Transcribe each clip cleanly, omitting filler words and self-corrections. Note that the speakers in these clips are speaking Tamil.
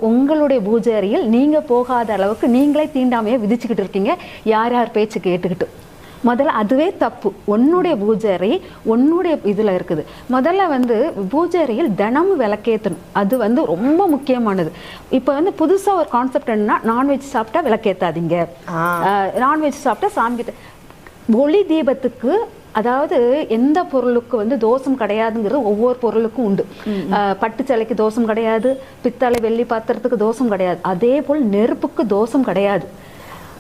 உங்களுடைய பூஜை அறையில் நீங்கள் போகாத அளவுக்கு நீங்களே தீண்டாமையை விதிச்சுக்கிட்டு இருக்கீங்க, யார் யார் பேச்சு கேட்டுக்கிட்டு. முதல்ல அதுவே தப்பு. உன்னுடைய பூஜை அறை உன்னுடைய இதில் இருக்குது. முதல்ல பூஜை அறையில் தினமும் விளக்கேற்றணும். அது ரொம்ப முக்கியமானது. இப்போ புதுசாக ஒரு கான்செப்ட் என்னன்னா, நான்வெஜ் சாப்பிட்டா விளக்கேற்றாதீங்க, நான்வெஜ் சாப்பிட்டா சாமிக்கிட்ட. ஒளி தீபத்துக்கு அதாவது எந்த பொருளுக்கு தோஷம் கிடையாதுங்கிறது ஒவ்வொரு பொருளுக்கும் உண்டு. பட்டு சிலைக்கு தோஷம் கிடையாது, பித்தளை வெள்ளி பாத்திரத்துக்கு தோஷம் கிடையாது. அதே போல் நெருப்புக்கு தோஷம் கிடையாது.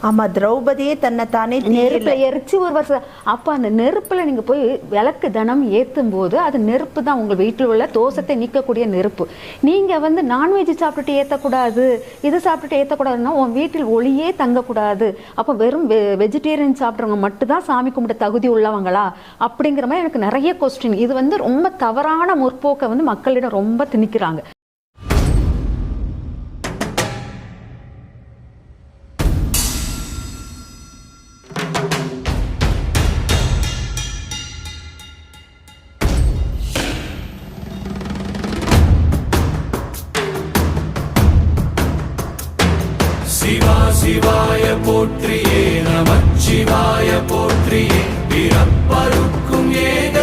ஆமா, திரௌபதியே தன்னை தானே நெருப்புல எரிச்சு ஒரு வருஷம். அப்ப அந்த நெருப்புல நீங்க போய் விளக்கு தினம் ஏத்தும் போது அது நெருப்பு தான், உங்க வீட்டில் உள்ள தோஷத்தை நீக்கக்கூடிய நெருப்பு. நீங்க நான்வெஜ் சாப்பிட்டுட்டு ஏத்தக்கூடாது, இது சாப்பிட்டுட்டு ஏத்தக்கூடாதுன்னா உன் வீட்டில் ஒளியே தங்கக்கூடாது. அப்ப வெறும் வெஜிடேரியன் சாப்பிட்றவங்க மட்டும்தான் சாமி கும்பிட தகுதி உள்ளவங்களா அப்படிங்கிற மாதிரி எனக்கு நிறைய கொஸ்டின். இது ரொம்ப தவறான முற்போக்கை மக்களிடம் ரொம்ப திணிக்கிறாங்க. சிவா சிவாய போற்றியே, நமச்சிவாய போற்றியே, பிறப்பருக்கும் ஏக